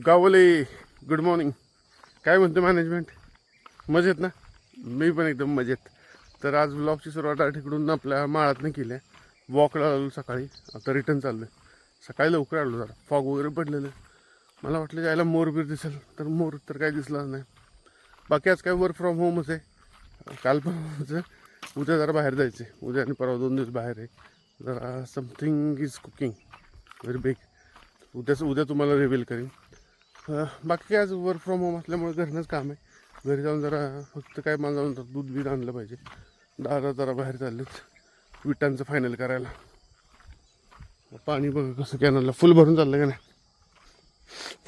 गावले good morning. काय म्हणतो management? मजेत ना? मी पण एकदम मजेत. तर आज ब्लॉगची सुरुवात तिकडून आपल्या माळातनं केली आहे. वॉकला आलो सकाळी, आता रिटर्न चाललो आहे. सकाळी लवकर आलो, जरा फॉग वगैरे पडलेलं. मला वाटलं जायला मोर बीर दिसेल, तर मोर तर काही दिसला नाही. बाकी आज काय वर्क फ्रॉम होमच आहे. काल पण उद्या जरा बाहेर जायचं आहे. उद्या आणि परवा 2 दिवस बाहेर आहे. जरा something is cooking very big. उद्या तुम्हाला रिव्हील करीन. बाकी काय आज वर्क फ्रॉम होम असल्यामुळे घरनंच काम आहे. घरी जाऊन जरा फक्त काय मला जाऊन दूध बीध आणलं पाहिजे. दादा जरा बाहेर चाललेत विटांचं फायनल करायला. पाणी बघा कसं कॅनलला फुल भरून चाललं का नाही.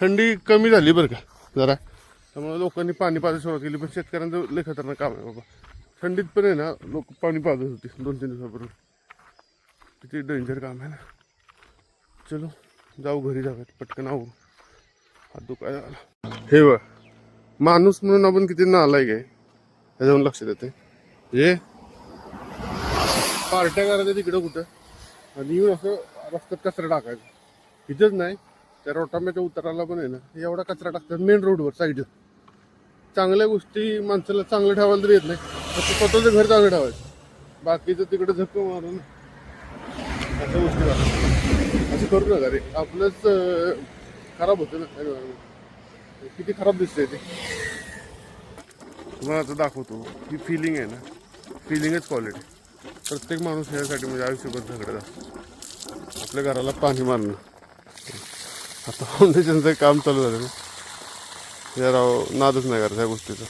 थंडी कमी झाली बरं का जरा, त्यामुळे लोकांनी पाणी पाजायला सुरुवात केली. पण शेतकऱ्यांचं लय खतरनाक काम आहे बाबा. थंडीत पण आहे ना, लोक पाणी पाजत होते 2-3 दिवसापूर्वी. किती डेंजर काम आहे ना. चलो जाऊ घरी, जाऊयात पटकन आवरू. हात दुखायला आला. हे बघ माणूस म्हणून आपण किती नालायक आहे त्याच्यावर लक्षात येते. हे पार्ट्या करायचं तिकडं कुठं, आणि येऊन असं रस्त्यात कचरा टाकायचा. इथंच नाही, त्या रोटाम्याच्या उताराला पण आहे ना एवढा कचरा टाकतात मेन रोडवर साईडला. चांगल्या गोष्टी माणसाला चांगलं ठेवायला तरी येत नाही, फक्त स्वतःचं घर चांगलं ठेवायचं. बाकीचं तिकडे झक्क मारून अशा गोष्टी करतात. असं करू नका रे, आपलंच खराब होतं ना एन्व्हायरमेंट. किती खराब दिसतंय ते तुम्हाला आता दाखवतो. ही फिलिंग आहे ना, फिलिंगच क्वालिटी. प्रत्येक माणूस ह्यासाठी म्हणजे आयुष्यभर झगडत असतो. आपल्या घराला पाणी मारणं. आता फाउंडेशनचं काम चालू झालं ना, जरा नादच नाही करत ह्या गोष्टीचं.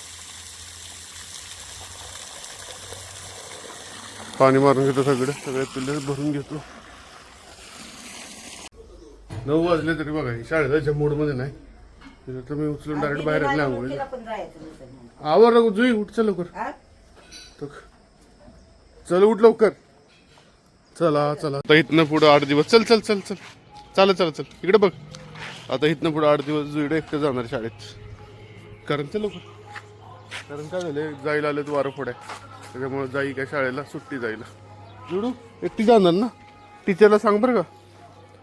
पाणी मारून घेतो सगळे पिल्ले भरून घेतो. 9 वाजले तरी बघा शाळेत जायच्या मूडमध्ये नाही. तर मी उचलून डायरेक्ट बाहेर येईल आंघोळीला. आवर जुई उठ, चल लवकर. चल उठ लवकर. चला आता इथनं पुढं 8 दिवस. चल चल चल चल चल इकडे बघ. आता इथनं पुढं 8 दिवस जुईडे एकटं जाणार शाळेत. कारण चल लवकर. कारण काय झालं, जायला आलं तर वारं फोड्या, त्याच्यामुळे जाई काय शाळेला सुट्टी जायला. जुडू एकटी जाणार ना, टीचरला सांग बरं का.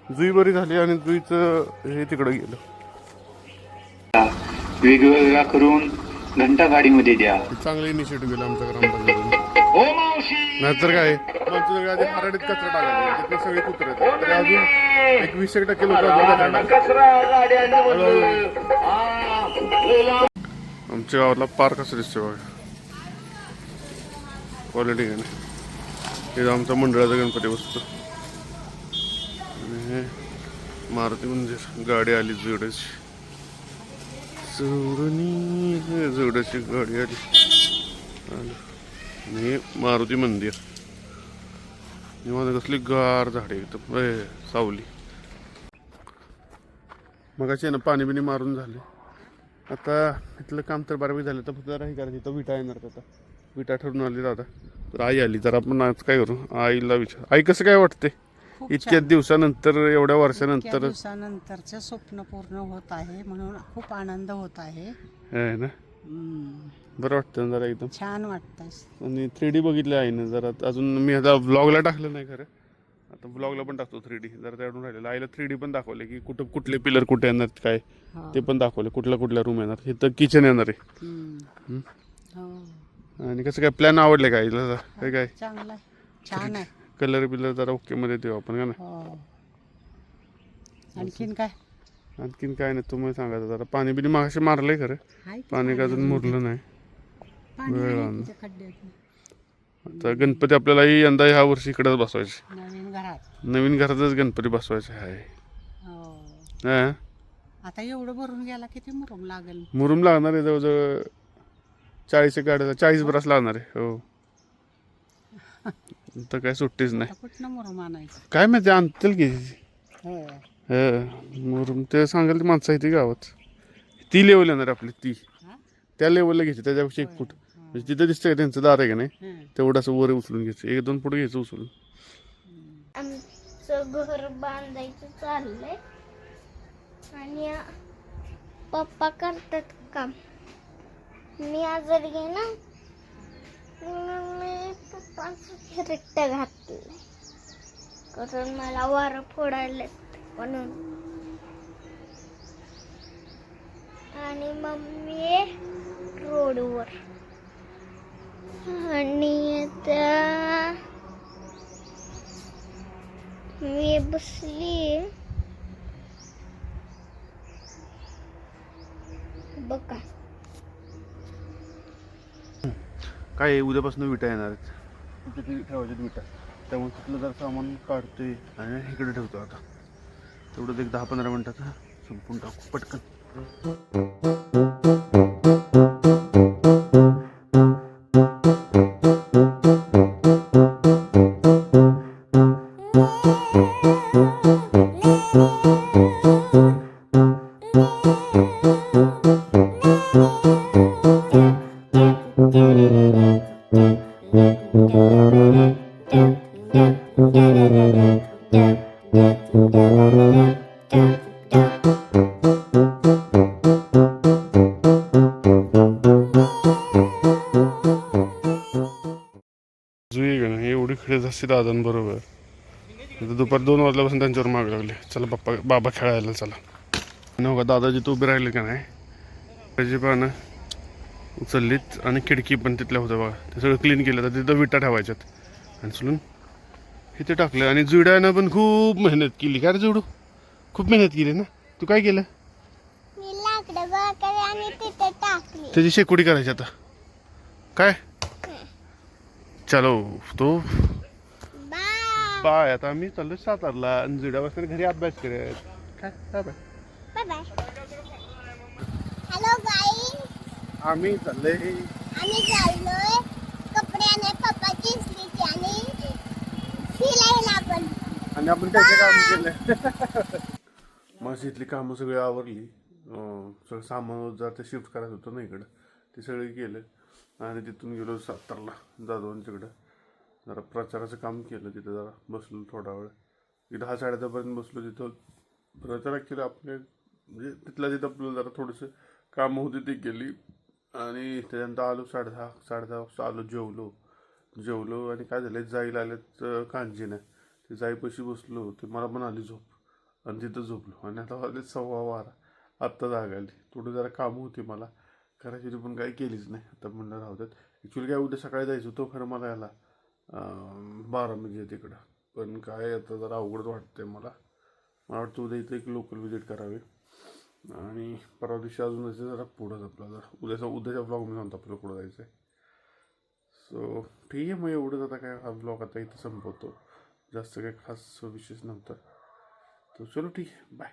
जुई बरी झाली आणि जुईचं हे तिकडं गेलं. वेगवेगळा करून घंटा गाडीमध्ये द्या. चांगलं इनिशिएटिव्ह गेलं आमच्या ग्रामपंचायतीने. नाहीतर काय माणसं सगळे आधी हराडीत कचरा टाकायचे, ते सगळे कुत्रे तरी अजून 20% लोक आमच्या गावाला पार्क असं दिसतो बघा. क्वालिटी आहे ना. हे आमचा मंडळाचा गणपती बसतो. आणि मारुती मंदिर. गाडी आली जोडाची, जोडाची गाडी आली. आणि मारुती मंदिर. कसली गार झाडे एकदम सावली. मगाशी ना पाणी बिणी मारून झाले. आता इथलं काम तर बऱ्यापैकी झालं. तर फक्त जरा हे करायचं. तर विटा येणार आता. विटा ठरून आली दादा. तर आई आली. तर आपण आज काय करू, आईला विचार. आई कसं काय वाटते इतक्या दिवसानंतर, एवढ्या वर्षानंतर? दिवसानंतरचं स्वप्न पूर्ण होत आहे म्हणून खूप आनंद होत आहे ना. बरं वाटतं जरा एकदम छान वाटतंय. आणि 3D बघितलं आहे ना जरा. अजून मी आता व्लॉगला टाकलं नाही खरं. आता व्लॉगला पण टाकतो 3D. जरा त्याकडून राहिलेलं. आईला 3D पण दाखवले की कुठले पिलर कुठे येणार काय ते पण दाखवले. कुठल्या रूम येणार. हे तर किचन येणार आहे. आणि कसं काय प्लॅन आवडले का आईला? काय चांगला छान आहे. कलर बिलर जरा ओके मध्ये देऊ आपण का ना. आणखीन काय नाही, तुम्ही सांगायचं. जरा पाणी बिनी मागाशी मारलंय खरं. पाणी का अजून मुरलं नाही. वेळ आता गणपती आपल्याला यंदा ह्या वर्षी इकडेच बसवायचे. नवीन घरातच गणपती बसवायचे आहे. आता एवढं भरून गेला किती मुरुम लागेल? मुरुम लागणार आहे जवळजवळ 40 गाड्या, 40 बरास लागणार आहे. हो तर काय सुट्टीच नाही. कुठनं मुरुम आणायचं काय माहिती, आणतील की मुरुम. ते सांगाल ती माणसं आहे ती गावात. ती लेवल येणार आपली, ती त्या लेवलला घ्यायची. त्याच्यापेक्षा 1 फूट म्हणजे तिथं दिसतं का त्यांचं दार आहे का नाही, तेवढं असं वर उचलून घ्यायचं. 1-2 फूट घ्यायचं उचलून. आमचं घर बांधायचं चाललंय आणि पप्पा करतात काम. मी आजारी आहे ना, मी पप्पांचं रिक्त घातलंय कारण मला वारं फोडायला म्हणून. आणि मम्मी आहे रोडवर. आणि आता मी बसली बघा. काय आहे, उद्यापासून विटा येणार आहेत तिथे ठेवायच्यात विटा, त्यामुळे तिथलं जर सामान काढतोय आणि इकडे ठेवतो. आता तेवढंच एक 10-15 मिनटात संपून टाकू पटकन. जुई का नाही एवढी खेळत असते दादांबरोबर. दुपार 2 वाजल्यापासून त्यांच्यावर माग लागले, चला बाबा खेळायला चला. न का दादा जिथं उभे राहिले का नाही त्याची पानं उचललीत आणि खिडकी पण तिथल्या होत्या बघा, ते सगळं क्लीन केलं. तर तिथं विटा ठेवायच्यात आणि चलून इथे टाकलं. आणि जुड्यानं पण खूप मेहनत केली. काय रे जुडू, खूप मेहनत केली ना. तू काय केलं? मी लाकडं गोळा आणि तिथे टाकली. त्याची शेकोडी करायची आता काय. चलो तो बाय. आता आम्ही चाललो सातारला आणि जुड्या बसल्या घरी अभ्यास करत. काय bye bye. Bye bye. Hello guys, आम्ही चालले आम्ही चाललोय कपडे आणि पप्पाची इस्त्रीची आणि शिलाईला पण. आणि आपण काय काय काम केलं. मशीतली कामं सगळी आवरली. सगळं सामान जर ते शिफ्ट करायचं होतं ना इकडं, ते सगळे केलं. आणि तिथून गेलो सातारला जाधवांच्याकडं. जरा प्रचाराचं काम केलं तिथं, जरा बसलो थोडा वेळ. 10-10:30 बसलो तिथं. प्रचार केलं आपले, म्हणजे तिथल्या तिथं आपलं जरा थोडंसं कामं होती ती केली. आणि त्याच्यानंतर आलो 10:30 वाजता आलो. जेवलो आणि काय झालं, जाईल आलेत कांजीनं. ते जाईपाशी बसलो, ते मला पण आली झोप आणि तिथं झोपलो. आणि आता वाजले 12:15. आत्ता जाग आली. थोडं जरा कामं होती मला करायची होती, पण काही केलीच नाही. आता म्हणलं राहू द्यात. ॲक्च्युली काय उद्या सकाळी जायचं होतं खरं मला याला बारामती तिकडं. पण काय आता जरा अवघड वाटतंय मला. वाटतं उद्या इथं एक लोकल व्हिजिट करावी. आणि परवा दिवशी अजून जायचं जरा पुढं आपला, जरा उद्याच्या ब्लॉग मी सांगतो आपल्याला पुढं जायचं आहे. सो ठीक आहे, मग एवढंच. आता काय हा ब्लॉग आता इथं संपवतो. जास्त काही खास विशेष नव्हतं. तर चलो ठीक आहे, बाय.